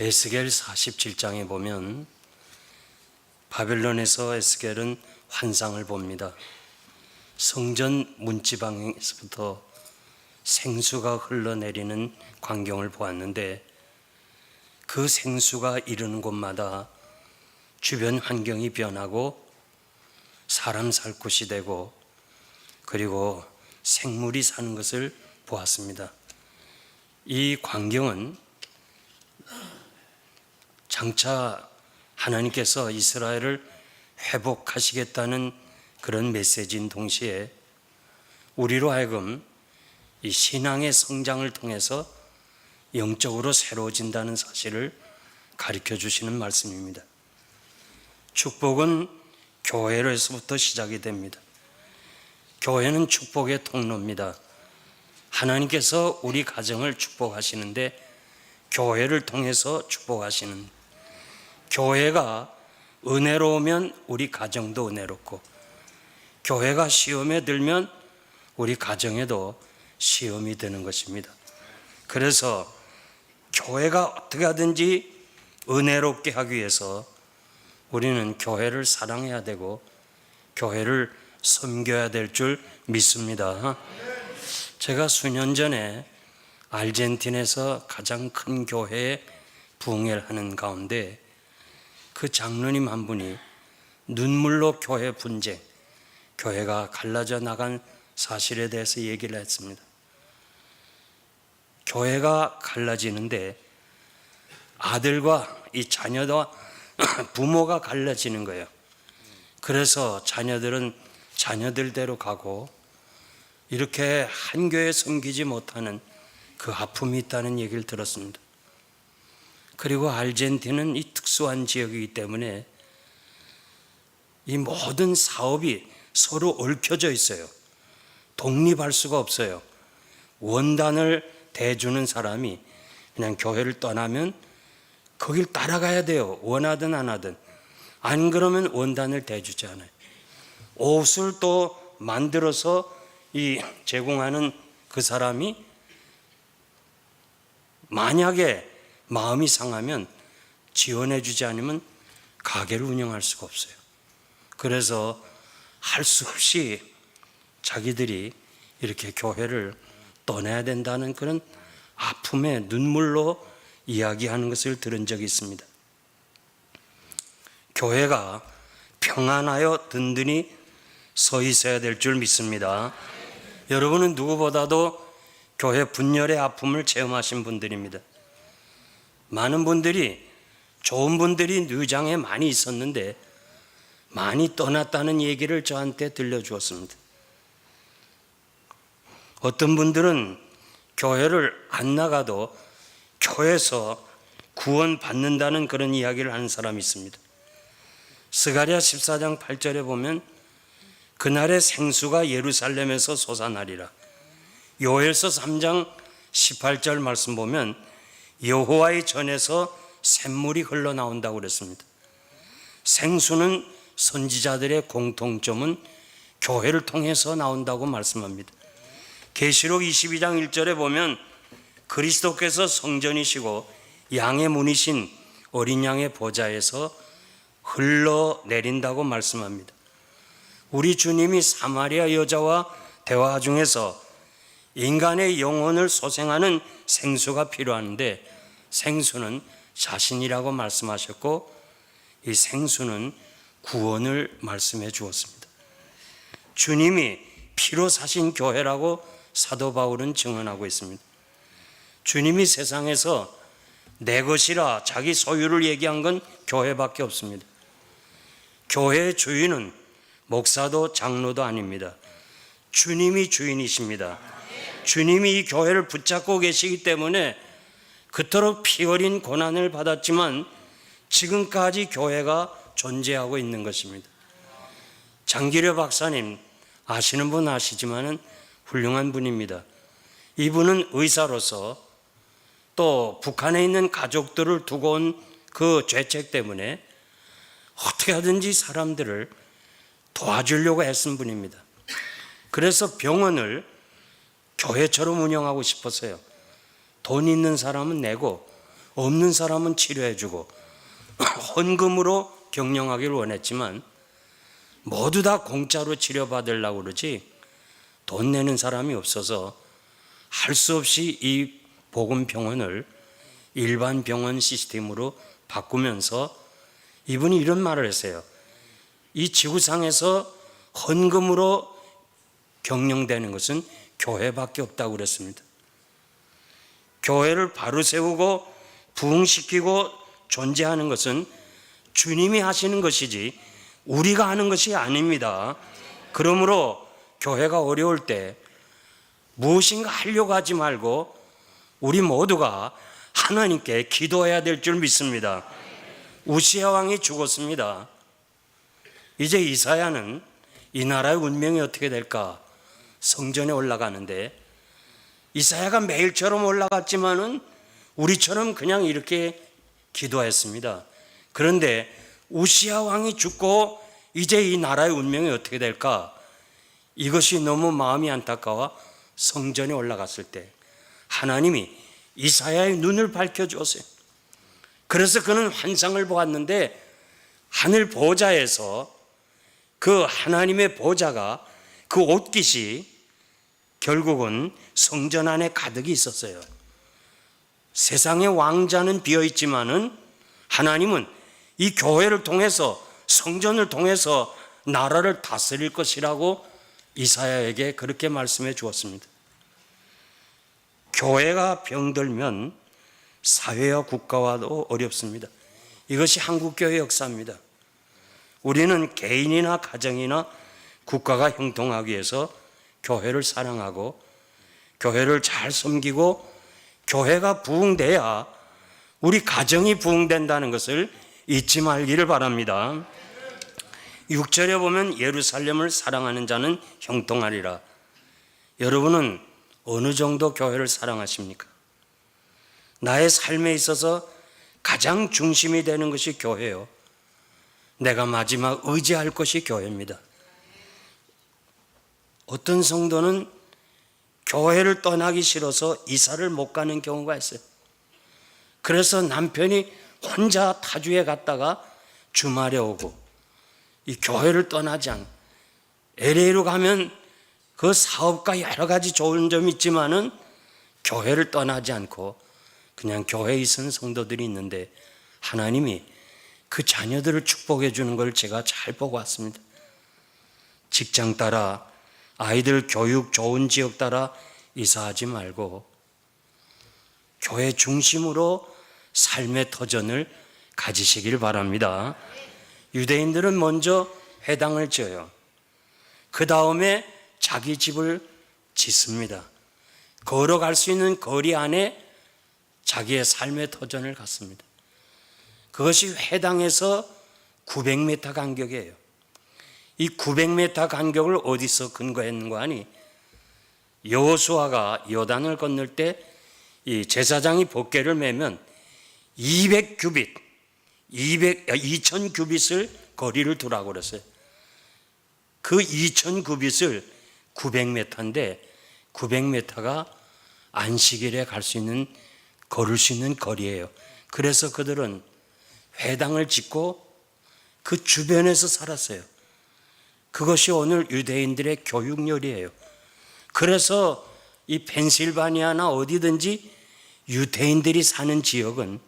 에스겔 47장에 보면 바벨론에서 에스겔은 환상을 봅니다. 성전 문지방에서부터 생수가 흘러내리는 광경을 보았는데 그 생수가 이르는 곳마다 주변 환경이 변하고 사람 살 곳이 되고 그리고 생물이 사는 것을 보았습니다. 이 광경은 장차 하나님께서 이스라엘을 회복하시겠다는 그런 메시지인 동시에 우리로 하여금 이 신앙의 성장을 통해서 영적으로 새로워진다는 사실을 가르쳐 주시는 말씀입니다. 축복은 교회로서부터 시작이 됩니다. 교회는 축복의 통로입니다. 하나님께서 우리 가정을 축복하시는데 교회를 통해서 축복하시는, 교회가 은혜로우면 우리 가정도 은혜롭고 교회가 시험에 들면 우리 가정에도 시험이 되는 것입니다. 그래서 교회가 어떻게 하든지 은혜롭게 하기 위해서 우리는 교회를 사랑해야 되고 교회를 섬겨야 될 줄 믿습니다. 제가 수년 전에 아르헨티나에서 가장 큰 교회에 부흥회를 하는 가운데 그 장로님 한 분이 눈물로 교회 분쟁, 교회가 갈라져 나간 사실에 대해서 얘기를 했습니다. 교회가 갈라지는데 아들과 이 자녀와 부모가 갈라지는 거예요. 그래서 자녀들은 자녀들대로 가고 이렇게 한 교회 섬기지 못하는 그 아픔이 있다는 얘기를 들었습니다. 그리고 아르헨티나는 이 특수한 지역이기 때문에 이 모든 사업이 서로 얽혀져 있어요. 독립할 수가 없어요. 원단을 대주는 사람이 그냥 교회를 떠나면 거길 따라가야 돼요. 원하든 안 하든. 안 그러면 원단을 대주지 않아요. 옷을 또 만들어서 제공하는 그 사람이 만약에 마음이 상하면 지원해 주지 않으면 가게를 운영할 수가 없어요. 그래서 할 수 없이 자기들이 이렇게 교회를 떠나야 된다는 그런 아픔의 눈물로 이야기하는 것을 들은 적이 있습니다. 교회가 평안하여 든든히 서 있어야 될 줄 믿습니다. 여러분은 누구보다도 교회 분열의 아픔을 체험하신 분들입니다. 많은 분들이, 좋은 분들이 뉴장에 많이 있었는데 많이 떠났다는 얘기를 저한테 들려주었습니다. 어떤 분들은 교회를 안 나가도 교회에서 구원 받는다는 그런 이야기를 하는 사람이 있습니다. 스가랴 14장 8절에 보면 그날의 생수가 예루살렘에서 솟아나리라. 요엘서 3장 18절 말씀 보면 여호와의 전에서 샘물이 흘러나온다고 그랬습니다. 생수는 선지자들의 공통점은 교회를 통해서 나온다고 말씀합니다. 계시록 22장 1절에 보면 그리스도께서 성전이시고 양의 문이신 어린 양의 보좌에서 흘러내린다고 말씀합니다. 우리 주님이 사마리아 여자와 대화 중에서 인간의 영혼을 소생하는 생수가 필요한데 생수는 자신이라고 말씀하셨고 이 생수는 구원을 말씀해 주었습니다. 주님이 피로 사신 교회라고 사도 바울은 증언하고 있습니다. 주님이 세상에서 내 것이라 자기 소유를 얘기한 건 교회밖에 없습니다. 교회의 주인은 목사도 장로도 아닙니다. 주님이 주인이십니다. 주님이 이 교회를 붙잡고 계시기 때문에 그토록 피 어린 고난을 받았지만 지금까지 교회가 존재하고 있는 것입니다. 장기려 박사님 아시는 분 아시지만은 훌륭한 분입니다. 이분은 의사로서 또 북한에 있는 가족들을 두고 온 그 죄책 때문에 어떻게 하든지 사람들을 도와주려고 애쓴 분입니다. 그래서 병원을 교회처럼 운영하고 싶었어요. 돈 있는 사람은 내고 없는 사람은 치료해주고 헌금으로 경영하기를 원했지만 모두 다 공짜로 치료받으려고 그러지 돈 내는 사람이 없어서 할 수 없이 이 복음병원을 일반 병원 시스템으로 바꾸면서 이분이 이런 말을 했어요. 이 지구상에서 헌금으로 경영되는 것은 교회밖에 없다고 그랬습니다. 교회를 바로 세우고 부흥시키고 존재하는 것은 주님이 하시는 것이지 우리가 하는 것이 아닙니다. 그러므로 교회가 어려울 때 무엇인가 하려고 하지 말고 우리 모두가 하나님께 기도해야 될 줄 믿습니다. 우시야 왕이 죽었습니다. 이제 이사야는 이 나라의 운명이 어떻게 될까? 성전에 올라가는데 이사야가 매일처럼 올라갔지만은 우리처럼 그냥 이렇게 기도했습니다. 그런데 우시야 왕이 죽고 이제 이 나라의 운명이 어떻게 될까? 이것이 너무 마음이 안타까워 성전에 올라갔을 때 하나님이 이사야의 눈을 밝혀주었어요. 그래서 그는 환상을 보았는데 하늘 보좌에서 그 하나님의 보좌가 그 옷깃이 결국은 성전 안에 가득히 있었어요. 세상의 왕자는 비어있지만은 하나님은 이 교회를 통해서 성전을 통해서 나라를 다스릴 것이라고 이사야에게 그렇게 말씀해 주었습니다. 교회가 병들면 사회와 국가와도 어렵습니다. 이것이 한국교회 역사입니다. 우리는 개인이나 가정이나 국가가 형통하기 위해서 교회를 사랑하고 교회를 잘 섬기고 교회가 부흥돼야 우리 가정이 부흥된다는 것을 잊지 말기를 바랍니다. 6절에 보면 예루살렘을 사랑하는 자는 형통하리라. 여러분은 어느 정도 교회를 사랑하십니까? 나의 삶에 있어서 가장 중심이 되는 것이 교회요. 내가 마지막 의지할 것이 교회입니다. 어떤 성도는 교회를 떠나기 싫어서 이사를 못 가는 경우가 있어요. 그래서 남편이 혼자 타주에 갔다가 주말에 오고 이 교회를 떠나지 않고 LA로 가면 그 사업과 여러 가지 좋은 점이 있지만은 교회를 떠나지 않고 그냥 교회에 있는 성도들이 있는데 하나님이 그 자녀들을 축복해 주는 걸 제가 잘 보고 왔습니다. 직장 따라 아이들 교육 좋은 지역 따라 이사하지 말고 교회 중심으로 삶의 터전을 가지시길 바랍니다. 유대인들은 먼저 회당을 지어요. 그 다음에 자기 집을 짓습니다. 걸어갈 수 있는 거리 안에 자기의 삶의 터전을 갖습니다. 그것이 회당에서 900m 간격이에요. 이 900m 간격을 어디서 근거했는가 하니 여호수아가 요단을 건널 때 이 제사장이 법궤를 메면 2000 규빗을 거리를 두라고 그랬어요. 그 2000 규빗을 900m인데 900m가 안식일에 갈 수 있는 걸을 수 있는 거리예요. 그래서 그들은 회당을 짓고 그 주변에서 살았어요. 그것이 오늘 유대인들의 교육열이에요. 그래서 이 펜실바니아나 어디든지 유대인들이 사는 지역은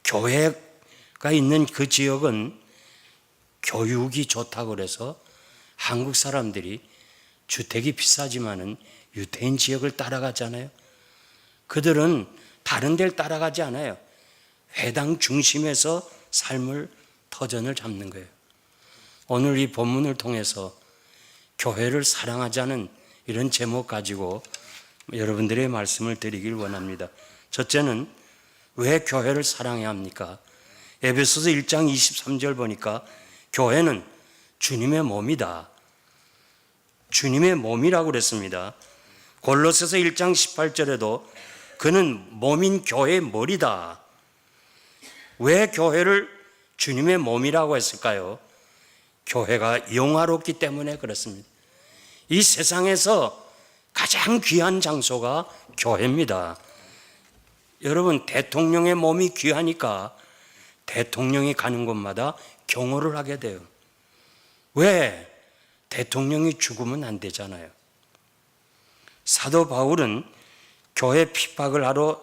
교회가 있는 그 지역은 교육이 좋다고 그래서 한국 사람들이 주택이 비싸지만은 유대인 지역을 따라가잖아요. 그들은 다른 데를 따라가지 않아요. 회당 중심에서 삶을 터전을 잡는 거예요. 오늘 이 본문을 통해서 교회를 사랑하자는 이런 제목 가지고 여러분들의 말씀을 드리길 원합니다. 첫째는 왜 교회를 사랑해야 합니까? 에베소서 1장 23절 보니까 교회는 주님의 몸이다. 주님의 몸이라고 그랬습니다. 골로새서 1장 18절에도 그는 몸인 교회의 머리다. 왜 교회를 주님의 몸이라고 했을까요? 교회가 영화롭기 때문에 그렇습니다. 이 세상에서 가장 귀한 장소가 교회입니다. 여러분, 대통령의 몸이 귀하니까 대통령이 가는 곳마다 경호를 하게 돼요. 왜? 대통령이 죽으면 안 되잖아요. 사도 바울은 교회 핍박을 하러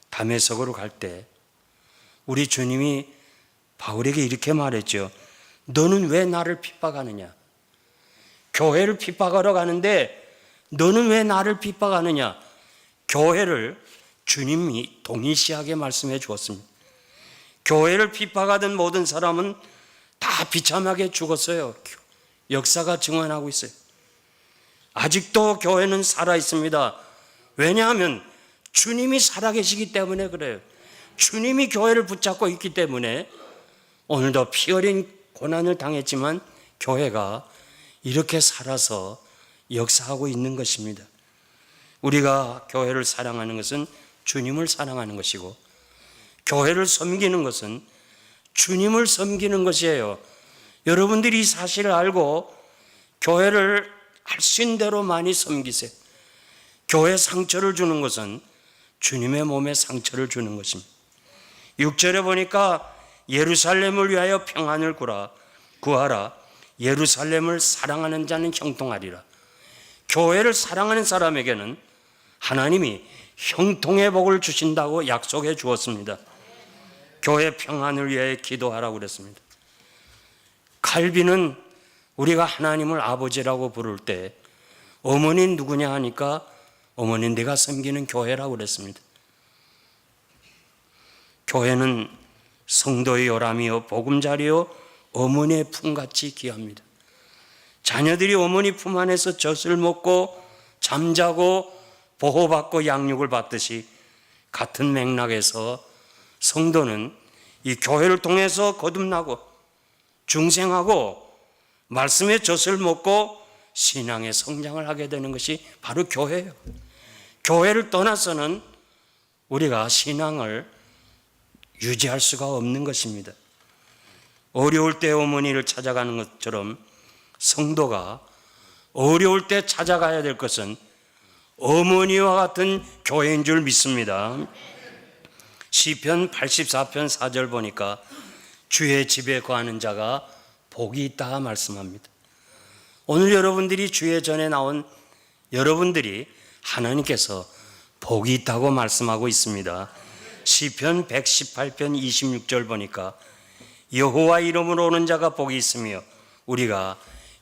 다메섹으로 갈 때 우리 주님이 바울에게 이렇게 말했죠. 너는 왜 나를 핍박하느냐? 교회를 핍박하러 가는데 너는 왜 나를 핍박하느냐? 교회를 주님이 동일시하게 말씀해 주었습니다. 교회를 핍박하던 모든 사람은 다 비참하게 죽었어요. 역사가 증언하고 있어요. 아직도 교회는 살아 있습니다. 왜냐하면 주님이 살아계시기 때문에 그래요. 주님이 교회를 붙잡고 있기 때문에 오늘도 피 어린 고난을 당했지만 교회가 이렇게 살아서 역사하고 있는 것입니다. 우리가 교회를 사랑하는 것은 주님을 사랑하는 것이고 교회를 섬기는 것은 주님을 섬기는 것이에요. 여러분들이 이 사실을 알고 교회를 할 수 있는 대로 많이 섬기세요. 교회 상처를 주는 것은 주님의 몸에 상처를 주는 것입니다. 6절에 보니까 예루살렘을 위하여 평안을 구하라. 예루살렘을 사랑하는 자는 형통하리라. 교회를 사랑하는 사람에게는 하나님이 형통의 복을 주신다고 약속해 주었습니다. 교회 평안을 위해 기도하라고 그랬습니다. 칼빈은 우리가 하나님을 아버지라고 부를 때 어머니는 누구냐 하니까 어머니 내가 섬기는 교회라고 그랬습니다. 교회는 성도의 요람이요 보금자리요 어머니의 품같이 귀합니다. 자녀들이 어머니 품 안에서 젖을 먹고 잠자고 보호받고 양육을 받듯이 같은 맥락에서 성도는 이 교회를 통해서 거듭나고 중생하고 말씀의 젖을 먹고 신앙의 성장을 하게 되는 것이 바로 교회예요. 교회를 떠나서는 우리가 신앙을 유지할 수가 없는 것입니다. 어려울 때 어머니를 찾아가는 것처럼 성도가 어려울 때 찾아가야 될 것은 어머니와 같은 교회인 줄 믿습니다. 시편 84편 4절 보니까 주의 집에 거하는 자가 복이 있다 말씀합니다. 오늘 여러분들이 주의 전에 나온 여러분들이 하나님께서 복이 있다고 말씀하고 있습니다. 시편 118편 26절 보니까 여호와 이름으로 오는 자가 복이 있으며 우리가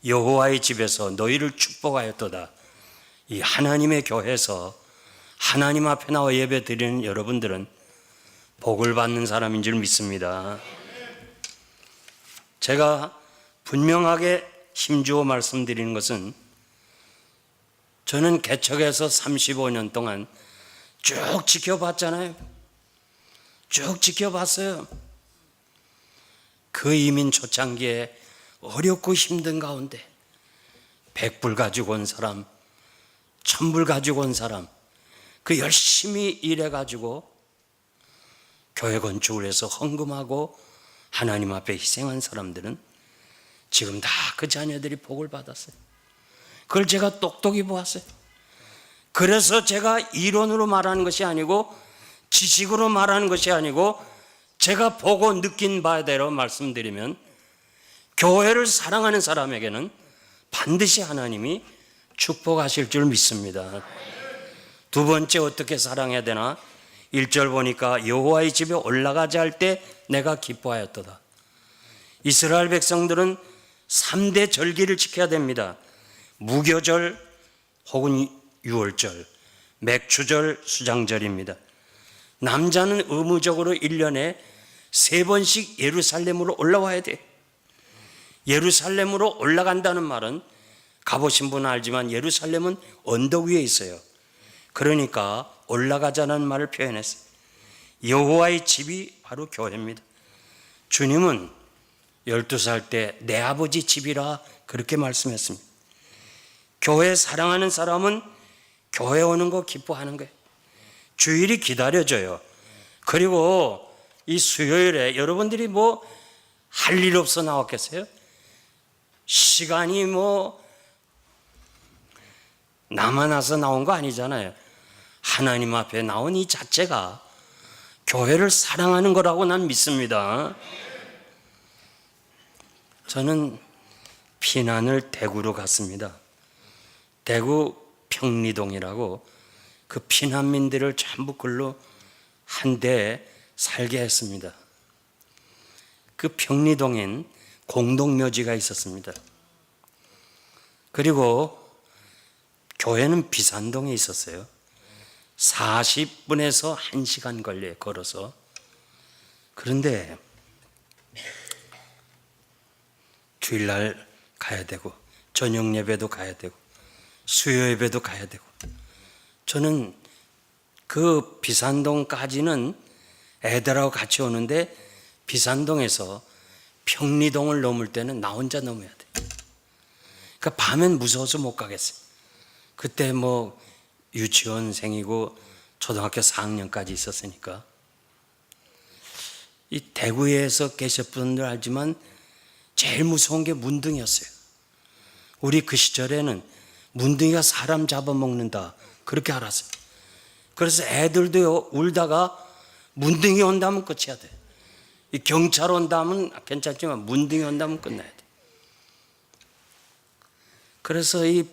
여호와의 집에서 너희를 축복하였도다. 이 하나님의 교회에서 하나님 앞에 나와 예배 드리는 여러분들은 복을 받는 사람인 줄 믿습니다. 제가 분명하게 힘주어 말씀드리는 것은 저는 개척해서 35년 동안 쭉 지켜봤잖아요. 쭉 지켜봤어요. 그 이민 초창기에 어렵고 힘든 가운데 100불 가지고 온 사람, 1000불 가지고 온 사람, 그 열심히 일해가지고 교회 건축을 해서 헌금하고 하나님 앞에 희생한 사람들은 지금 다 그 자녀들이 복을 받았어요. 그걸 제가 똑똑히 보았어요. 그래서 제가 이론으로 말하는 것이 아니고 지식으로 말하는 것이 아니고 제가 보고 느낀 바대로 말씀드리면 교회를 사랑하는 사람에게는 반드시 하나님이 축복하실 줄 믿습니다. 두 번째 어떻게 사랑해야 되나? 1절 보니까 여호와의 집에 올라가자 할 때 내가 기뻐하였도다. 이스라엘 백성들은 3대 절기를 지켜야 됩니다. 무교절 혹은 유월절, 맥추절, 수장절입니다. 남자는 의무적으로 1년에 3번씩 예루살렘으로 올라와야 돼. 예루살렘으로 올라간다는 말은 가보신 분은 알지만 예루살렘은 언덕 위에 있어요. 그러니까 올라가자는 말을 표현했어요. 여호와의 집이 바로 교회입니다. 주님은 12살 때 내 아버지 집이라 그렇게 말씀했습니다. 교회 사랑하는 사람은 교회 오는 거 기뻐하는 거예요. 주일이 기다려져요. 그리고 이 수요일에 여러분들이 뭐 할 일 없어 나왔겠어요? 시간이 뭐 나만 와서 나온 거 아니잖아요. 하나님 앞에 나온 이 자체가 교회를 사랑하는 거라고 난 믿습니다. 저는 피난을 대구로 갔습니다. 대구 평리동이라고 그 피난민들을 전부 글로 한데 살게 했습니다. 그 평리동엔 공동묘지가 있었습니다. 그리고 교회는 비산동에 있었어요. 40분에서 1시간 걸려요, 걸어서. 그런데 주일날 가야 되고 저녁 예배도 가야 되고 수요 예배도 가야 되고, 저는 그 비산동까지는 애들하고 같이 오는데 비산동에서 평리동을 넘을 때는 나 혼자 넘어야 돼. 그러니까 밤엔 무서워서 못 가겠어요. 그때 뭐 유치원생이고 초등학교 4학년까지 있었으니까. 이 대구에서 계셨던 분들 알지만 제일 무서운 게 문둥이였어요. 우리 그 시절에는 문둥이가 사람 잡아먹는다 그렇게 알았어요. 그래서 애들도 울다가 문둥이 온다면 끝이야 돼. 이 경찰 온다면 괜찮지만 문둥이 온다면 끝나야 돼. 그래서 이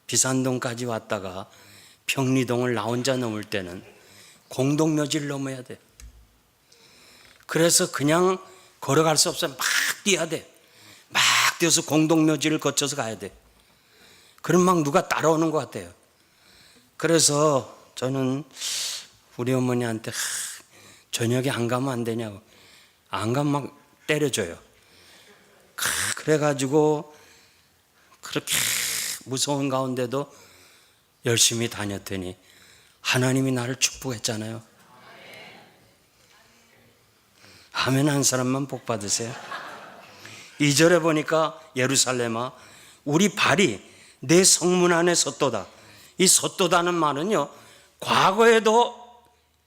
비산동까지 왔다가 평리동을 나 혼자 넘을 때는 공동묘지를 넘어야 돼. 그래서 그냥 걸어갈 수 없어요. 막 뛰어야 돼. 막 뛰어서 공동묘지를 거쳐서 가야 돼. 그럼 막 누가 따라오는 것 같아요. 그래서 저는 우리 어머니한테 저녁에 안 가면 안 되냐고. 안 가면 막 때려줘요. 그래가지고 그렇게 무서운 가운데도 열심히 다녔더니 하나님이 나를 축복했잖아요. 아멘 한 사람만 복 받으세요. 2절에 보니까 예루살렘아 우리 발이 내 성문 안에 섰도다. 이 섰도다는 말은요, 과거에도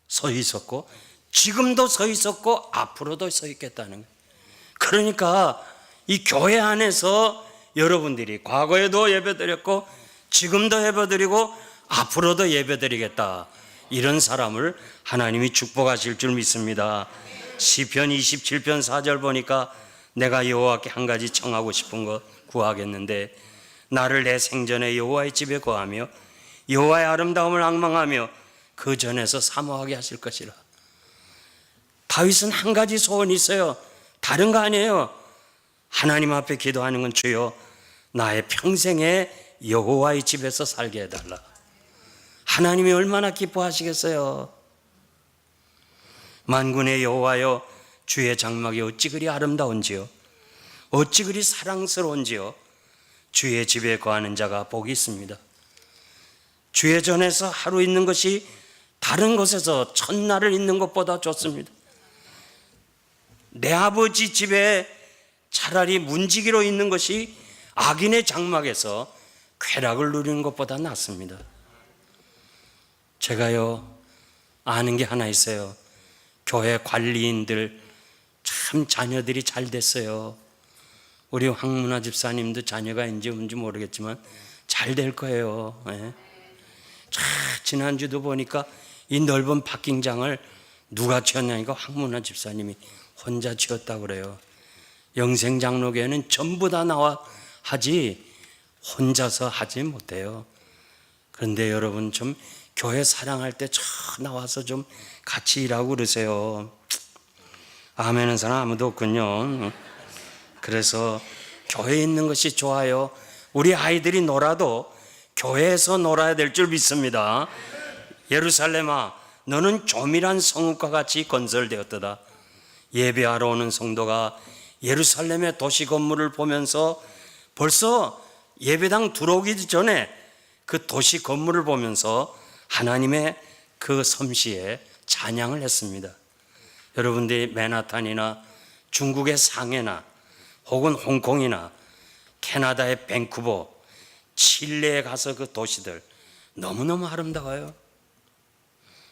서 있었고 지금도 서 있었고 앞으로도 서 있겠다는 거예요. 그러니까 이 교회 안에서 여러분들이 과거에도 예배드렸고 지금도 예배드리고 앞으로도 예배드리겠다, 이런 사람을 하나님이 축복하실 줄 믿습니다. 시편 27편 4절 보니까 내가 여호와께 한 가지 청하고 싶은 것 구하겠는데 나를 내 생전에 여호와의 집에 거하며 여호와의 아름다움을 앙망하며 그 전에서 사모하게 하실 것이라. 다윗은 한 가지 소원이 있어요. 다른 거 아니에요. 하나님 앞에 기도하는 건 주여 나의 평생에 여호와의 집에서 살게 해달라. 하나님이 얼마나 기뻐하시겠어요. 만군의 여호와여 주의 장막이 어찌 그리 아름다운지요 어찌 그리 사랑스러운지요. 주의 집에 거하는 자가 복이 있습니다. 주의 전에서 하루 있는 것이 다른 곳에서 첫날을 있는 것보다 좋습니다. 내 아버지 집에 차라리 문지기로 있는 것이 악인의 장막에서 쾌락을 누리는 것보다 낫습니다. 제가요 아는 게 하나 있어요. 교회 관리인들 참 자녀들이 잘 됐어요. 우리 황문화 집사님도 자녀가 있는지 뭔지 모르겠지만 잘 될 거예요. 네. 지난주도 보니까 이 넓은 파킹장을 누가 지었냐니까 황문화 집사님이 혼자 지었다고 그래요. 영생장로교회는 전부 다 나와 하지 혼자서 하지 못해요. 그런데 여러분 좀 교회 사랑할 때 나와서 좀 같이 일하고 그러세요. 아멘은 사람 아무도 없군요. 그래서 교회에 있는 것이 좋아요. 우리 아이들이 놀아도 교회에서 놀아야 될 줄 믿습니다. 예루살렘아 너는 조밀한 성읍과 같이 건설되었도다. 예배하러 오는 성도가 예루살렘의 도시 건물을 보면서 벌써 예배당 들어오기 전에 그 도시 건물을 보면서 하나님의 그 섬시에 찬양을 했습니다. 여러분들이 맨하탄이나 중국의 상해나 혹은 홍콩이나 캐나다의 밴쿠버, 칠레에 가서 그 도시들 너무너무 아름다워요.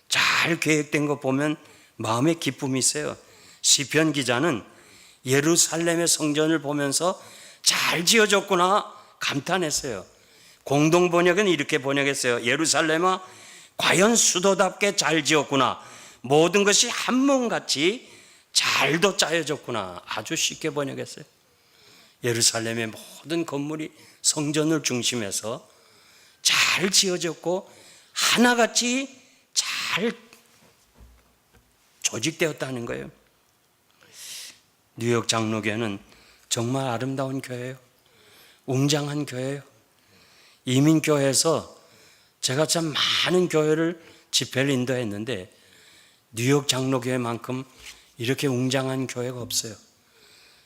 잘 계획된 거 보면 마음에 기쁨이 있어요. 시편 기자는 예루살렘의 성전을 보면서 잘 지어졌구나 감탄했어요. 공동 번역은 이렇게 번역했어요. 예루살렘아 과연 수도답게 잘 지었구나. 모든 것이 한 몸같이 잘도 짜여졌구나. 아주 쉽게 번역했어요. 예루살렘의 모든 건물이 성전을 중심해서 잘 지어졌고 하나같이 잘 조직되었다는 거예요. 뉴욕 장로교회는 정말 아름다운 교회예요. 웅장한 교회예요. 이민교회에서 제가 참 많은 교회를 집회를 인도했는데 뉴욕 장로교회만큼 이렇게 웅장한 교회가 없어요.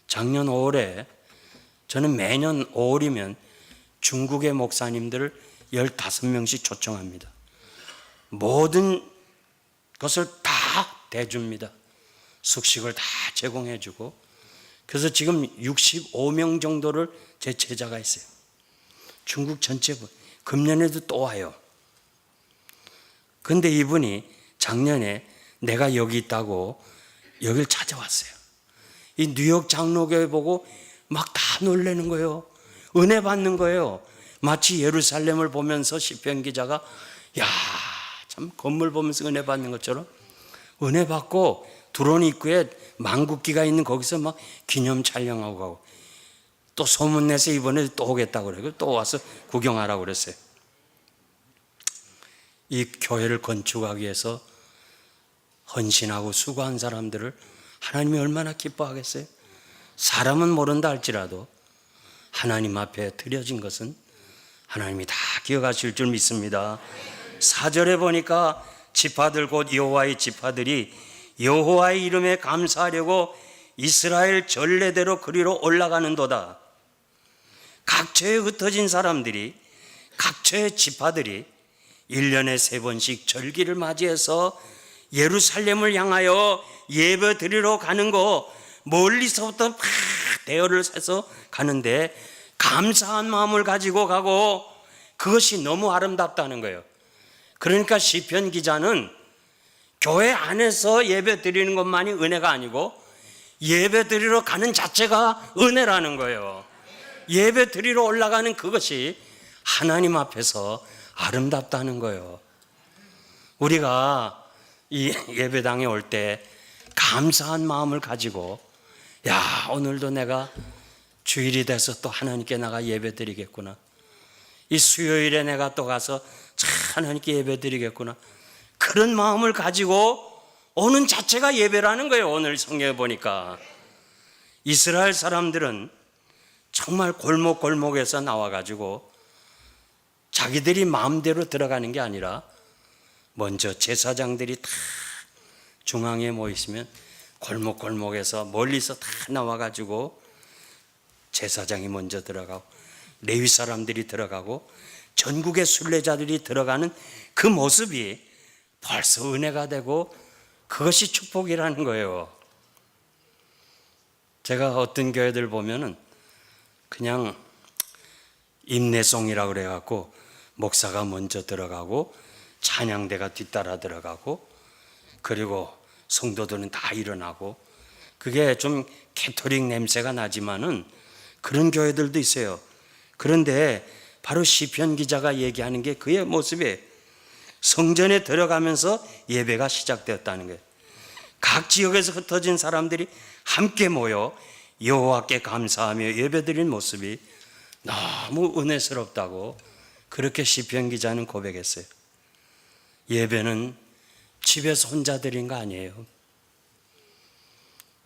작년 5월에 저는 매년 5월이면 중국의 목사님들을 15명씩 초청합니다. 모든 것을 다 대줍니다. 숙식을 다 제공해 주고. 그래서 지금 65명 정도를 제 제자가 있어요. 중국 전체. 금년에도 또 와요. 근데 이분이 작년에 내가 여기 있다고 여길 찾아왔어요. 이 뉴욕 장로교회 보고 막 다 놀라는 거예요. 은혜 받는 거예요. 마치 예루살렘을 보면서 시편 기자가 야, 참 건물 보면서 은혜 받는 것처럼 은혜 받고 드론 입구에 망국기가 있는 거기서 막 기념 촬영하고 가고, 또 소문내서 이번에 또 오겠다고 그래요. 또 와서 구경하라고 그랬어요. 이 교회를 건축하기 위해서 헌신하고 수고한 사람들을 하나님이 얼마나 기뻐하겠어요? 사람은 모른다 할지라도 하나님 앞에 드려진 것은 하나님이 다 기억하실 줄 믿습니다. 4절에 보니까 지파들 곧 여호와의 지파들이 여호와의 이름에 감사하려고 이스라엘 전례대로 그리로 올라가는도다. 각처에 흩어진 사람들이, 각처의 지파들이 1년에 3번씩 절기를 맞이해서 예루살렘을 향하여 예배 드리러 가는 거, 멀리서부터 막 대열을 세서 가는데 감사한 마음을 가지고 가고, 그것이 너무 아름답다는 거예요. 그러니까 시편 기자는 교회 안에서 예배 드리는 것만이 은혜가 아니고 예배 드리러 가는 자체가 은혜라는 거예요. 예배 드리러 올라가는 그것이 하나님 앞에서 아름답다는 거예요. 우리가 이 예배당에 올 때 감사한 마음을 가지고, 야, 오늘도 내가 주일이 돼서 또 하나님께 나가 예배 드리겠구나. 이 수요일에 내가 또 가서 참 하나님께 예배 드리겠구나. 그런 마음을 가지고 오는 자체가 예배라는 거예요. 오늘 성경에 보니까 이스라엘 사람들은 정말 골목골목에서 나와가지고 자기들이 마음대로 들어가는 게 아니라 먼저 제사장들이 다 중앙에 모이시면 골목골목에서 멀리서 다 나와가지고 제사장이 먼저 들어가고 레위 사람들이 들어가고 전국의 순례자들이 들어가는 그 모습이 벌써 은혜가 되고 그것이 축복이라는 거예요. 제가 어떤 교회들 보면은 그냥 임내송이라고 그래갖고 목사가 먼저 들어가고 찬양대가 뒤따라 들어가고 그리고 성도들은 다 일어나고, 그게 좀 캐토릭 냄새가 나지만은 그런 교회들도 있어요. 그런데 바로 시편 기자가 얘기하는 게 그의 모습이에요. 성전에 들어가면서 예배가 시작되었다는 거예요. 각 지역에서 흩어진 사람들이 함께 모여 여호와께 감사하며 예배드린 모습이 너무 은혜스럽다고 그렇게 시편 기자는 고백했어요. 예배는 집에서 혼자 드린 거 아니에요.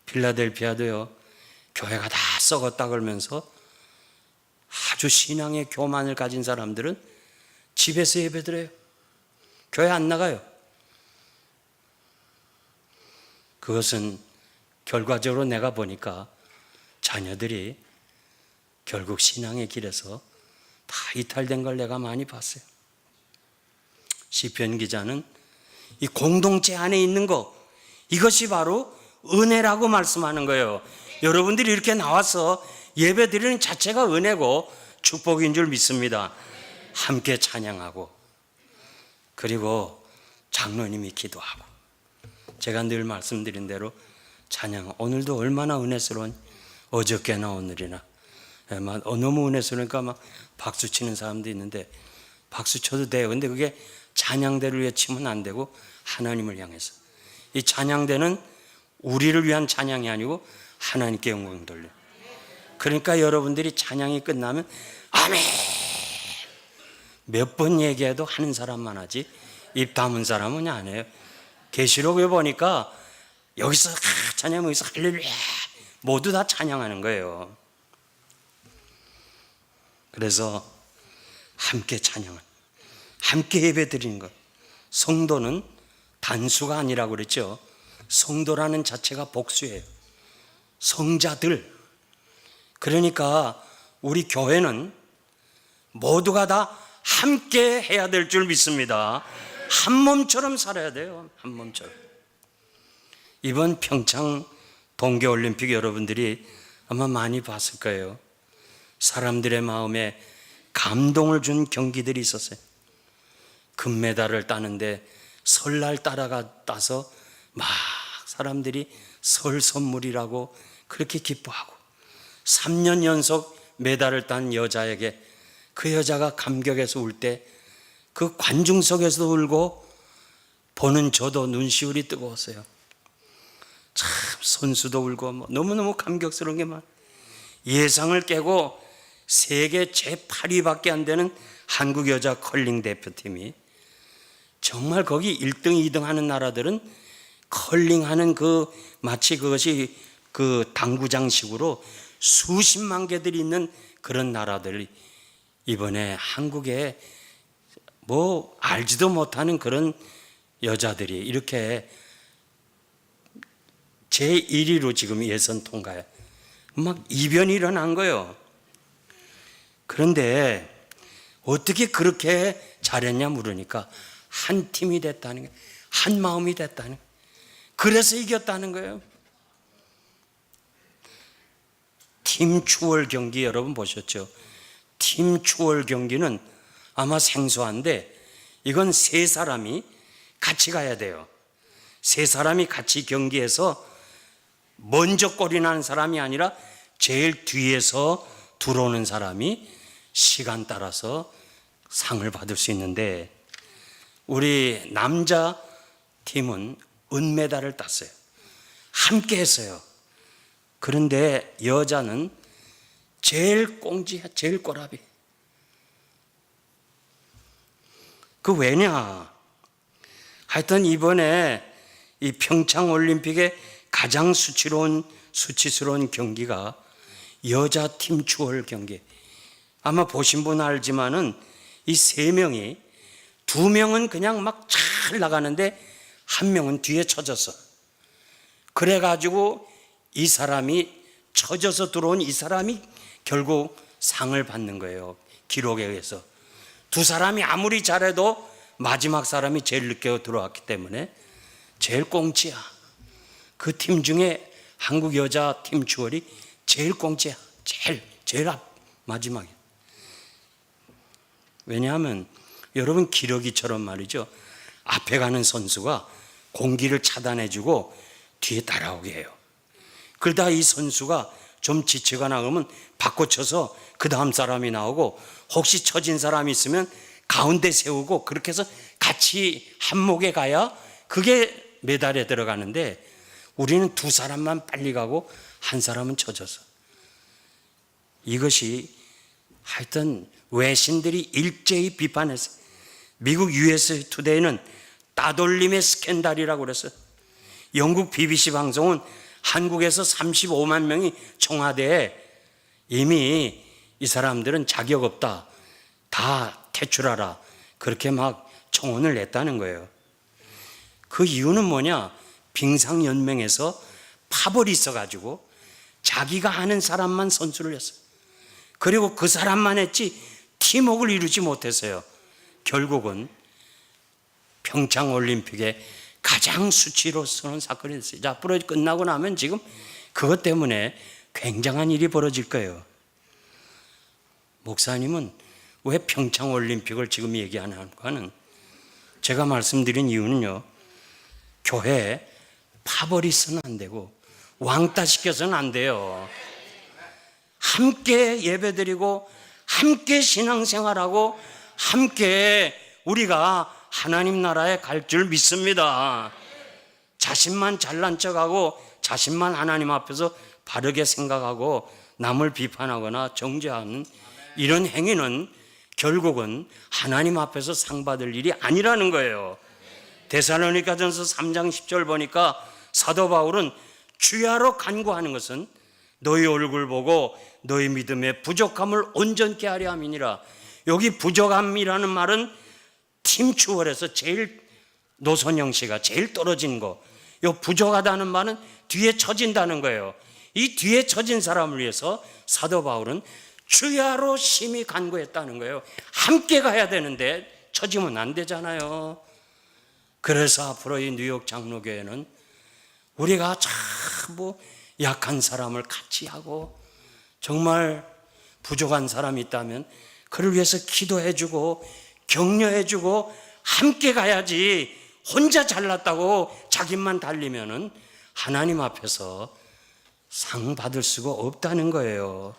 필라델피아도요, 교회가 다 썩었다 그러면서 아주 신앙의 교만을 가진 사람들은 집에서 예배 드려요. 교회 안 나가요. 그것은 결과적으로 내가 보니까 자녀들이 결국 신앙의 길에서 다 이탈된 걸 내가 많이 봤어요. 시편 기자는 이 공동체 안에 있는 거, 이것이 바로 은혜라고 말씀하는 거예요. 여러분들이 이렇게 나와서 예배 드리는 자체가 은혜고 축복인 줄 믿습니다. 함께 찬양하고 그리고 장로님이 기도하고, 제가 늘 말씀드린 대로 찬양, 오늘도 얼마나 은혜스러운, 어저께나 오늘이나 너무 은혜스러우니까 막 박수 치는 사람도 있는데 박수 쳐도 돼요. 근데 그게 찬양대를 외치면 안 되고 하나님을 향해서. 이 찬양대는 우리를 위한 찬양이 아니고 하나님께 영광 돌려. 그러니까 여러분들이 찬양이 끝나면 아멘 몇 번 얘기해도 하는 사람만 하지 입 다문 사람은 안 해요. 계시록에 보니까 여기서 찬양, 여기서 할렐루야 모두 다 찬양하는 거예요. 그래서 함께 찬양하는, 함께 예배 드리는 것. 성도는 단수가 아니라고 그랬죠. 성도라는 자체가 복수예요. 성자들. 그러니까 우리 교회는 모두가 다 함께 해야 될 줄 믿습니다. 한 몸처럼 살아야 돼요. 한 몸처럼. 이번 평창 동계올림픽 여러분들이 아마 많이 봤을 거예요. 사람들의 마음에 감동을 준 경기들이 있었어요. 금메달을 따는데 설날 따서 막 사람들이 설 선물이라고 그렇게 기뻐하고, 3년 연속 메달을 딴 여자에게 그 여자가 감격해서 울 때 그 관중석에서도 울고 보는 저도 눈시울이 뜨거웠어요. 참 선수도 울고 너무너무 감격스러운 게 많아요. 예상을 깨고 세계 제8위밖에 안 되는 한국 여자 컬링 대표팀이, 정말 거기 1등, 2등 하는 나라들은 컬링하는 마치 그것이 당구장식으로 수십만 개들이 있는 그런 나라들이 이번에 한국에 알지도 못하는 그런 여자들이 이렇게 제1위로 지금 예선 통과해. 막 이변이 일어난 거예요. 그런데 어떻게 그렇게 잘했냐 물으니까 한 팀이 됐다는 거예요. 한 마음이 됐다는 거예요. 그래서 이겼다는 거예요. 팀 추월 경기 여러분 보셨죠? 팀 추월 경기는 아마 생소한데 이건 세 사람이 같이 가야 돼요. 세 사람이 같이 경기해서 먼저 골이 나는 사람이 아니라 제일 뒤에서 들어오는 사람이 시간 따라서 상을 받을 수 있는데, 우리 남자 팀은 은메달을 땄어요. 함께 했어요. 그런데 여자는 제일 꽁지야, 제일 꼬라비. 그 왜냐? 하여튼 이번에 이 평창 올림픽의 가장 수치스러운 경기가 여자 팀 추월 경기. 아마 보신 분 알지만은 이 세 명이, 두 명은 그냥 막 잘 나가는데 한 명은 뒤에 쳐졌어. 그래가지고 이 사람이 쳐져서 들어온 이 사람이 결국 상을 받는 거예요. 기록에 의해서. 두 사람이 아무리 잘해도 마지막 사람이 제일 늦게 들어왔기 때문에 제일 꽁치야. 그 팀 중에 한국 여자 팀 추월이 제일 꽁치야. 제일 마지막이야. 왜냐하면 여러분 기러기처럼 말이죠. 앞에 가는 선수가 공기를 차단해주고 뒤에 따라오게 해요. 그러다 이 선수가 좀 지치거나 그러면 바꿔쳐서 그 다음 사람이 나오고, 혹시 처진 사람이 있으면 가운데 세우고, 그렇게 해서 같이 한목에 가야 그게 메달에 들어가는데, 우리는 두 사람만 빨리 가고 한 사람은 처져서. 이것이 하여튼 외신들이 일제히 비판했어요. 미국 USA 투데이는 따돌림의 스캔들이라고 그랬어요. 영국 BBC 방송은 한국에서 35만 명이 청와대에 이미 이 사람들은 자격 없다, 다 퇴출하라, 그렇게 막 청원을 냈다는 거예요. 그 이유는 뭐냐? 빙상연맹에서 파벌이 있어가지고 자기가 아는 사람만 선수를 했어요. 그리고 그 사람만 했지 팀워크를 이루지 못했어요. 결국은 평창올림픽에 가장 수치스러운 사건이 됐어요. 자, 앞으로 끝나고 나면 지금 그것 때문에 굉장한 일이 벌어질 거예요. 목사님은 왜 평창올림픽을 지금 얘기하는가는, 제가 말씀드린 이유는요, 교회에 파벌이 있어서는 안 되고 왕따 시켜서는 안 돼요. 함께 예배드리고 함께 신앙생활하고 함께 우리가 하나님 나라에 갈 줄 믿습니다. 자신만 잘난 척하고 자신만 하나님 앞에서 바르게 생각하고 남을 비판하거나 정죄하는 이런 행위는 결국은 하나님 앞에서 상 받을 일이 아니라는 거예요. 데살로니가전서 3장 10절 보니까 사도 바울은 주야로 간구하는 것은 너희 얼굴 보고 너희 믿음의 부족함을 온전케 하려 함이니라. 여기 부족함이라는 말은 팀추월에서 제일 노선영 씨가 제일 떨어진 거, 요 부족하다는 말은 뒤에 처진다는 거예요. 이 뒤에 처진 사람을 위해서 사도 바울은 주야로 심히 간구했다는 거예요. 함께 가야 되는데 처지면 안 되잖아요. 그래서 앞으로 이 뉴욕 장로교회는 우리가 참 약한 사람을 같이 하고 정말 부족한 사람이 있다면 그를 위해서 기도해주고 격려해주고 함께 가야지, 혼자 잘났다고 자기만 달리면은 하나님 앞에서 상 받을 수가 없다는 거예요.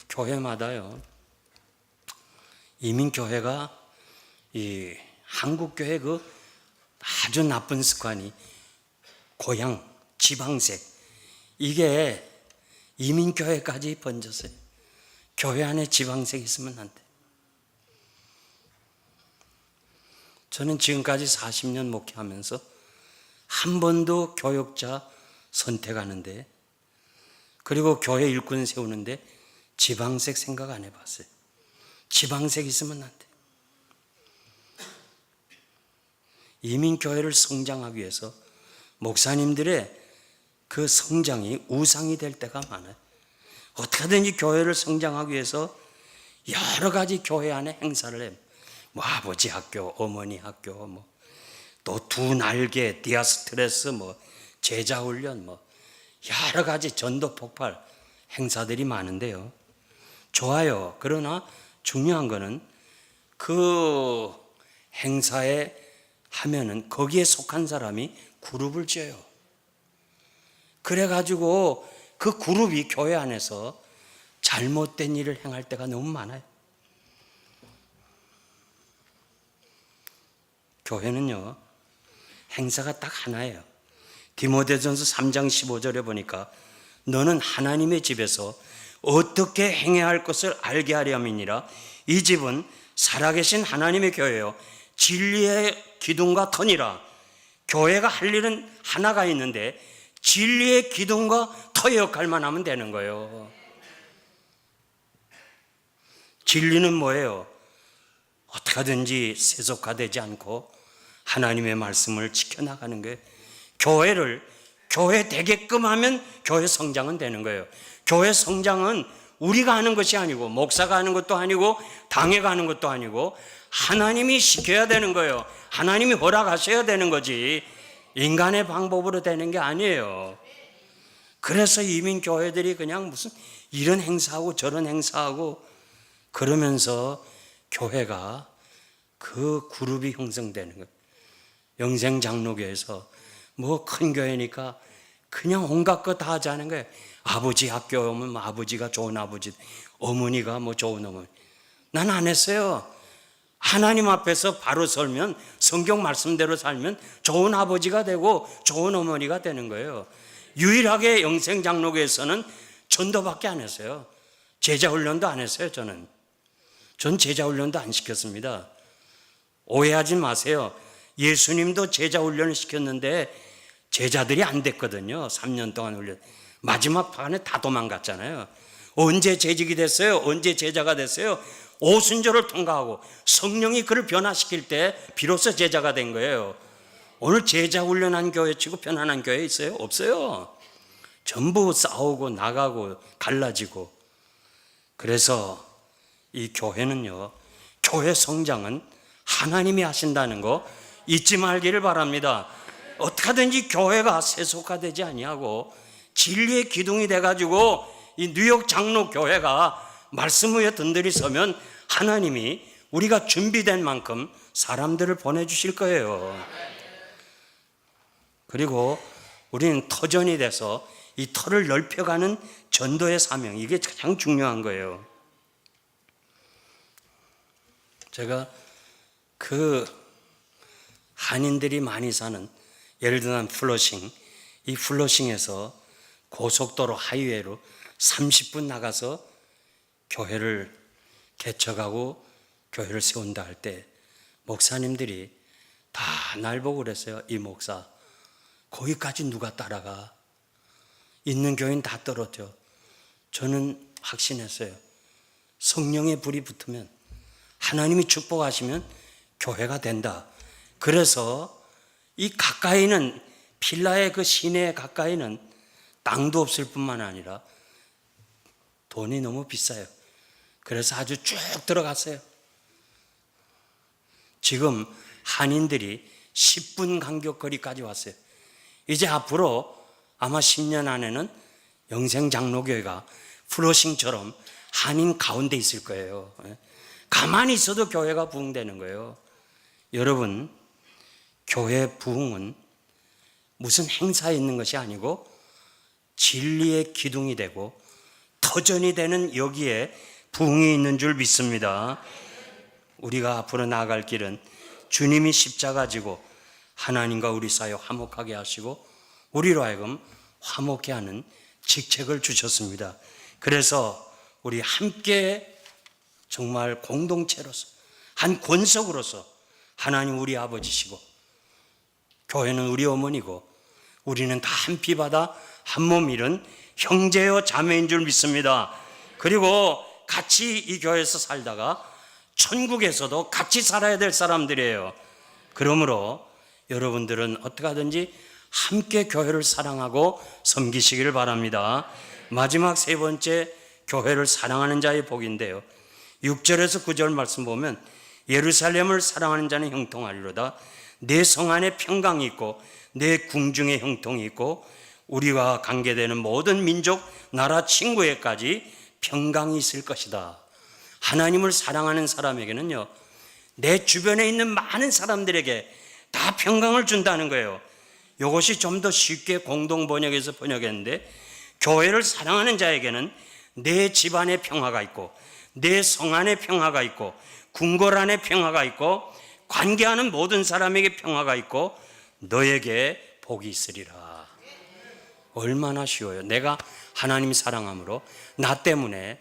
교회마다요, 이민교회가 이 한국교회 그 아주 나쁜 습관이 고향, 지방색, 이게 이민교회까지 번졌어요. 교회 안에 지방색이 있으면 안 돼. 저는 지금까지 40년 목회하면서 한 번도 교역자 선택하는데, 그리고 교회 일꾼 세우는데 지방색 생각 안 해봤어요. 지방색 있으면 안 돼. 이민교회를 성장하기 위해서 목사님들의 그 성장이 우상이 될 때가 많아요. 어떻게든지 교회를 성장하기 위해서 여러 가지 교회 안에 행사를 해요. 뭐 아버지 학교, 어머니 학교, 뭐 또 두 날개, 디아스트레스, 뭐 제자 훈련, 뭐 여러 가지 전도 폭발 행사들이 많은데요. 좋아요. 그러나 중요한 거는 그 행사에 하면은 거기에 속한 사람이 그룹을 지어요. 그래가지고 그 그룹이 교회 안에서 잘못된 일을 행할 때가 너무 많아요. 교회는요, 행사가 딱 하나예요. 디모데전서 3장 15절에 보니까 너는 하나님의 집에서 어떻게 행해야 할 것을 알게 하려 함이니라. 이 집은 살아계신 하나님의 교회요 진리의 기둥과 터니라. 교회가 할 일은 하나가 있는데 진리의 기둥과 터의 역할만 하면 되는 거예요. 진리는 뭐예요? 어떻게 하든지 세속화되지 않고 하나님의 말씀을 지켜나가는 거예요. 교회를 교회 되게끔 하면 교회 성장은 되는 거예요. 교회 성장은 우리가 하는 것이 아니고 목사가 하는 것도 아니고 당회가 하는 것도 아니고 하나님이 시켜야 되는 거예요. 하나님이 허락하셔야 되는 거지 인간의 방법으로 되는 게 아니에요. 그래서 이민교회들이 그냥 무슨 이런 행사하고 저런 행사하고 그러면서 교회가 그 그룹이 형성되는 거예요. 영생장로교에서 뭐 큰 교회니까 그냥 온갖 거 다 하자는 거예요. 아버지 학교 오면 뭐 아버지가 좋은 아버지, 어머니가 뭐 좋은 어머니. 난 안 했어요. 하나님 앞에서 바로 설면, 성경 말씀대로 살면 좋은 아버지가 되고 좋은 어머니가 되는 거예요. 유일하게 영생장로교에서는 전도밖에 안 했어요. 제자훈련도 안 했어요. 전 제자훈련도 안 시켰습니다. 오해하지 마세요. 예수님도 제자훈련을 시켰는데 제자들이 안 됐거든요. 3년 동안 훈련. 마지막 판에 다 도망갔잖아요. 언제 재직이 됐어요? 언제 제자가 됐어요? 오순절을 통과하고 성령이 그를 변화시킬 때 비로소 제자가 된 거예요. 오늘 제자 훈련한 교회 치고 편안한 교회 있어요? 없어요. 전부 싸우고 나가고 갈라지고. 그래서 이 교회는요, 교회 성장은 하나님이 하신다는 거 잊지 말기를 바랍니다. 어떻게든지 교회가 세속화되지 아니하고 진리의 기둥이 돼가지고 이 뉴욕 장로 교회가 말씀 위에 든든히 서면 하나님이 우리가 준비된 만큼 사람들을 보내주실 거예요. 그리고 우리는 터전이 돼서 이 터를 넓혀가는 전도의 사명, 이게 가장 중요한 거예요. 제가 그 한인들이 많이 사는 예를 들면 플러싱, 이 플러싱에서 고속도로 하이웨이로 30분 나가서 교회를 개척하고 교회를 세운다 할 때 목사님들이 다 날 보고 그랬어요. 이 목사 거기까지 누가 따라가? 있는 교인 다 떨어져. 저는 확신했어요. 성령의 불이 붙으면 하나님이 축복하시면 교회가 된다. 그래서 이 가까이는 필라의 그 시내 가까이는 땅도 없을 뿐만 아니라 돈이 너무 비싸요. 그래서 아주 쭉 들어갔어요. 지금 한인들이 10분 간격 거리까지 왔어요. 이제 앞으로 아마 10년 안에는 영생장로교회가 플러싱처럼 한인 가운데 있을 거예요. 가만히 있어도 교회가 부흥되는 거예요. 여러분, 교회 부흥은 무슨 행사에 있는 것이 아니고 진리의 기둥이 되고 터전이 되는 여기에 부흥이 있는 줄 믿습니다. 우리가 앞으로 나아갈 길은 주님이 십자가 지고 하나님과 우리 사이 화목하게 하시고 우리로 하여금 화목케 하는 직책을 주셨습니다. 그래서 우리 함께 정말 공동체로서 한 권속으로서 하나님 우리 아버지시고 교회는 우리 어머니고 우리는 다 한 피 받아 한 몸 이룬 형제요 자매인 줄 믿습니다. 그리고 같이 이 교회에서 살다가 천국에서도 같이 살아야 될 사람들이에요. 그러므로 여러분들은 어떻게 하든지 함께 교회를 사랑하고 섬기시기를 바랍니다. 마지막 세 번째, 교회를 사랑하는 자의 복인데요. 6절에서 9절 말씀 보면 예루살렘을 사랑하는 자는 형통하리로다. 내 성 안에 평강이 있고 내 궁중에 형통이 있고 우리와 관계되는 모든 민족, 나라, 친구에까지 평강이 있을 것이다. 하나님을 사랑하는 사람에게는요, 내 주변에 있는 많은 사람들에게 다 평강을 준다는 거예요. 이것이 좀 더 쉽게 공동 번역에서 번역했는데, 교회를 사랑하는 자에게는 내 집안에 평화가 있고 내 성 안에 평화가 있고 궁궐 안에 평화가 있고 관계하는 모든 사람에게 평화가 있고 너에게 복이 있으리라. 얼마나 쉬워요. 내가 하나님 사랑함으로 나 때문에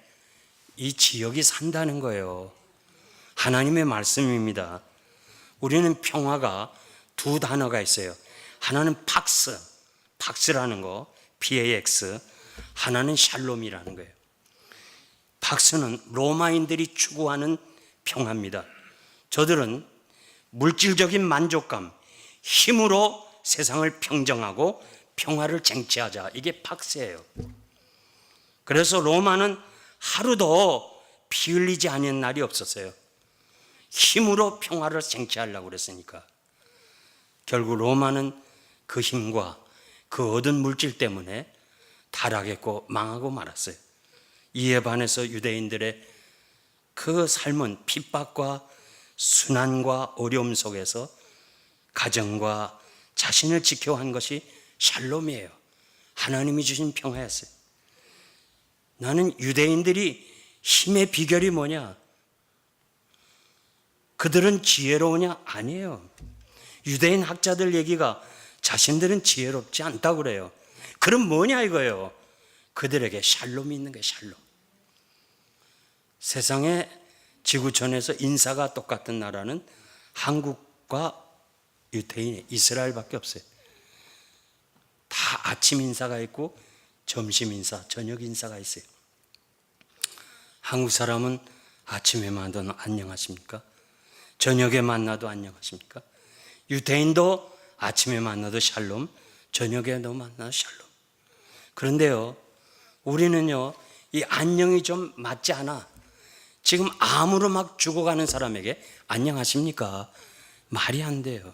이 지역이 산다는 거예요. 하나님의 말씀입니다. 우리는 평화가 두 단어가 있어요. 하나는 팍스라는 거, PAX. 하나는 샬롬이라는 거예요. 팍스는 로마인들이 추구하는 평화입니다. 저들은 물질적인 만족감, 힘으로 세상을 평정하고 평화를 쟁취하자. 이게 팍스예요. 그래서 로마는 하루도 피 흘리지 않은 날이 없었어요. 힘으로 평화를 쟁취하려고 그랬으니까. 결국 로마는 그 힘과 그 얻은 물질 때문에 타락했고 망하고 말았어요. 이에 반해서 유대인들의 그 삶은 핍박과 순환과 어려움 속에서 가정과 자신을 지켜한 것이 샬롬이에요. 하나님이 주신 평화였어요. 나는 유대인들이 힘의 비결이 뭐냐? 그들은 지혜로우냐? 아니에요. 유대인 학자들 얘기가 자신들은 지혜롭지 않다고 그래요. 그럼 뭐냐 이거예요. 그들에게 샬롬이 있는 거예요. 샬롬. 세상에 지구촌에서 인사가 똑같은 나라는 한국과 유대인, 이스라엘밖에 없어요. 다 아침 인사가 있고 점심 인사, 저녁 인사가 있어요. 한국 사람은 아침에 만나도 안녕하십니까? 저녁에 만나도 안녕하십니까? 유대인도 아침에 만나도 샬롬, 저녁에도 만나도 샬롬. 그런데요, 우리는요, 이 안녕이 좀 맞지 않아. 지금 암으로 막 죽어가는 사람에게 안녕하십니까? 말이 안 돼요.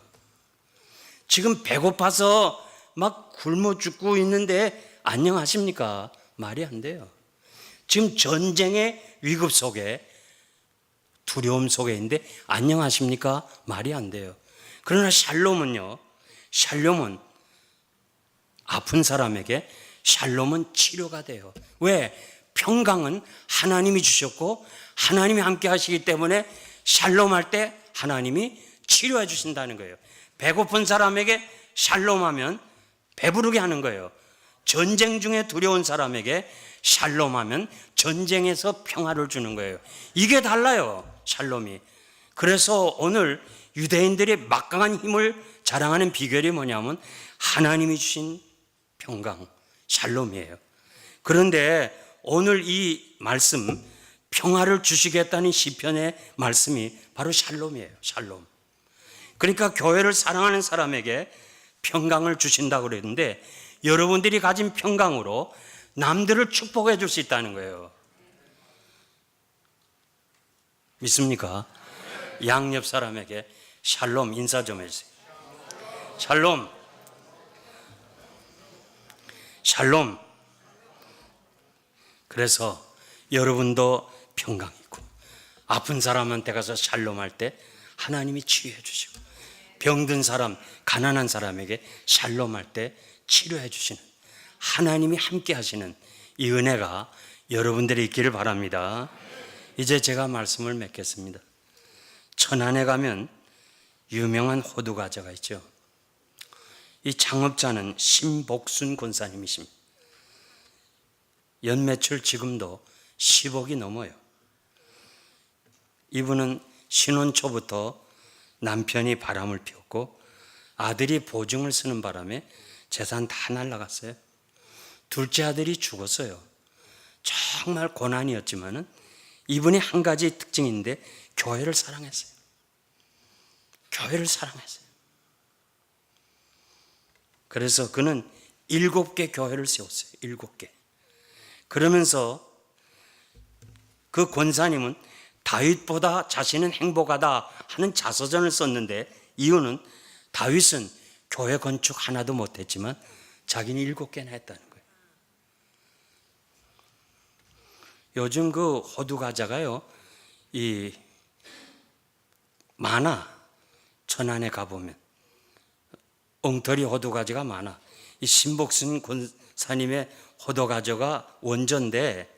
지금 배고파서 막 굶어 죽고 있는데 안녕하십니까? 말이 안 돼요. 지금 전쟁의 위급 속에 두려움 속에 있는데 안녕하십니까? 말이 안 돼요. 그러나 샬롬은요, 샬롬은 아픈 사람에게 샬롬은 치료가 돼요. 왜? 평강은 하나님이 주셨고 하나님이 함께 하시기 때문에 샬롬할 때 하나님이 치료해 주신다는 거예요. 배고픈 사람에게 샬롬하면 배부르게 하는 거예요. 전쟁 중에 두려운 사람에게 샬롬하면 전쟁에서 평화를 주는 거예요. 이게 달라요, 샬롬이. 그래서 오늘 유대인들이 막강한 힘을 자랑하는 비결이 뭐냐면 하나님이 주신 평강, 샬롬이에요. 그런데 오늘 이 말씀, 평화를 주시겠다는 시편의 말씀이 바로 샬롬이에요. 샬롬. 그러니까 교회를 사랑하는 사람에게 평강을 주신다고 그랬는데 여러분들이 가진 평강으로 남들을 축복해 줄 수 있다는 거예요. 믿습니까? 양옆 사람에게 샬롬 인사 좀 해주세요. 샬롬. 샬롬. 그래서 여러분도 평강이 있고 아픈 사람한테 가서 샬롬할 때 하나님이 치유해 주시고 병든 사람, 가난한 사람에게 샬롬할 때 치료해 주시는 하나님이 함께 하시는 이 은혜가 여러분들이 있기를 바랍니다. 이제 제가 말씀을 맺겠습니다. 천안에 가면 유명한 호두과자가 있죠. 이 창업자는 신복순 권사님이십니다. 연매출 지금도 10억이 넘어요. 이분은 신혼 초부터 남편이 바람을 피웠고 아들이 보증을 쓰는 바람에 재산 다 날라갔어요. 둘째 아들이 죽었어요. 정말 고난이었지만은 이분이 한 가지 특징인데 교회를 사랑했어요. 교회를 사랑했어요. 그래서 그는 7개 교회를 세웠어요. 7개. 그러면서 그 권사님은 다윗보다 자신은 행복하다 하는 자서전을 썼는데 이유는 다윗은 교회 건축 하나도 못했지만 자기는 7개나 했다는 거예요. 요즘 그 호두과자가요, 이 많아. 천안에 가보면 엉터리 호두과자가 많아. 이 신복순 권사님의 호두과자가 원조인데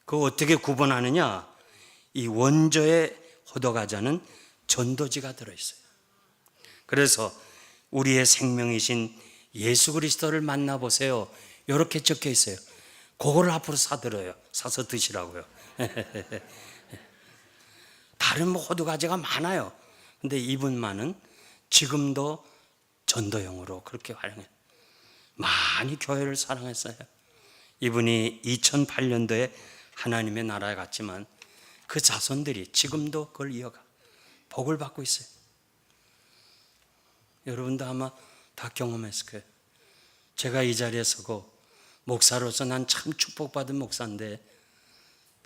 그거 어떻게 구분하느냐? 이 원조의 호두과자는 전도지가 들어있어요. 그래서 우리의 생명이신 예수 그리스도를 만나보세요. 이렇게 적혀 있어요. 그거를 앞으로 사들어요. 사서 드시라고요. 다른 호두과자가 많아요. 근데 이분만은 지금도 전도용으로 그렇게 활용해요. 많이 교회를 사랑했어요. 이분이 2008년도에 하나님의 나라에 갔지만 그 자손들이 지금도 그걸 이어가 복을 받고 있어요. 여러분도 아마 다 경험했을 거예요. 제가 이 자리에 서고 목사로서 난 참 축복받은 목사인데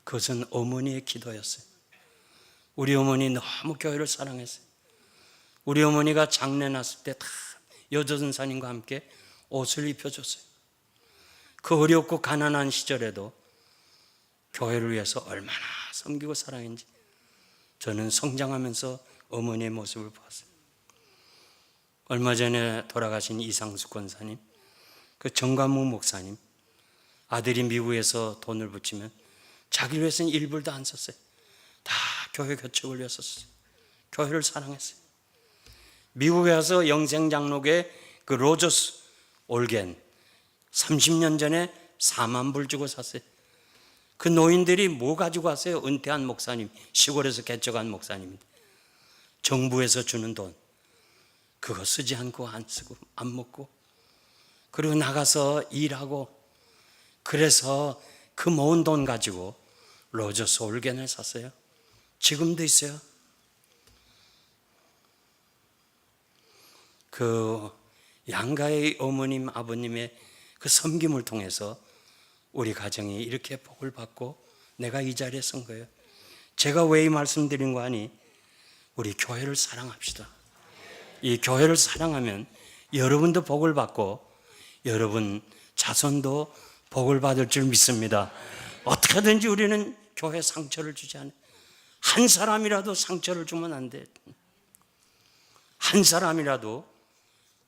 그것은 어머니의 기도였어요. 우리 어머니 너무 교회를 사랑했어요. 우리 어머니가 장례 났을 때 다 여전사님과 함께 옷을 입혀줬어요. 그 어렵고 가난한 시절에도 교회를 위해서 얼마나 섬기고 사랑했는지 저는 성장하면서 어머니의 모습을 보았어요. 얼마 전에 돌아가신 이상숙 권사님, 그 정관무 목사님, 아들이 미국에서 돈을 붙이면 자기를 위해서는 1불도 안 썼어요. 다 교회 개척을 위해서 썼어요. 교회를 사랑했어요. 미국에 가서 영생장로교회 그 로저스 올겐 30년 전에 4만 불 주고 샀어요. 그 노인들이 뭐 가지고 왔어요? 은퇴한 목사님, 시골에서 개척한 목사님인데 정부에서 주는 돈 그거 쓰지 않고 안 쓰고 안 먹고 그리고 나가서 일하고 그래서 그 모은 돈 가지고 로저스 올겐을 샀어요. 지금도 있어요. 그 양가의 어머님 아버님의 그 섬김을 통해서 우리 가정이 이렇게 복을 받고 내가 이 자리에 선 거예요. 제가 왜 이 말씀드린 거 아니? 우리 교회를 사랑합시다. 이 교회를 사랑하면 여러분도 복을 받고 여러분 자손도 복을 받을 줄 믿습니다. 어떻게든지 우리는 교회 상처를 주지 않아요. 한 사람이라도 상처를 주면 안 돼. 한 사람이라도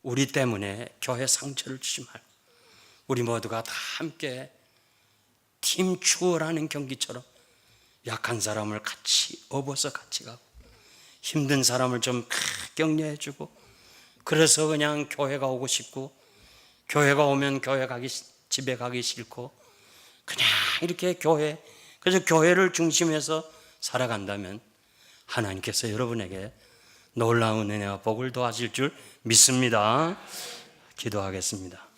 우리 때문에 교회 상처를 주지 말고 우리 모두가 다 함께 팀 추월하는 경기처럼 약한 사람을 같이 업어서 같이 가고 힘든 사람을 좀 격려해주고, 그래서 그냥 교회가 오고 싶고, 교회가 오면 집에 가기 싫고, 그냥 이렇게 그래서 교회를 중심해서 살아간다면 하나님께서 여러분에게 놀라운 은혜와 복을 더하실 줄 믿습니다. 기도하겠습니다.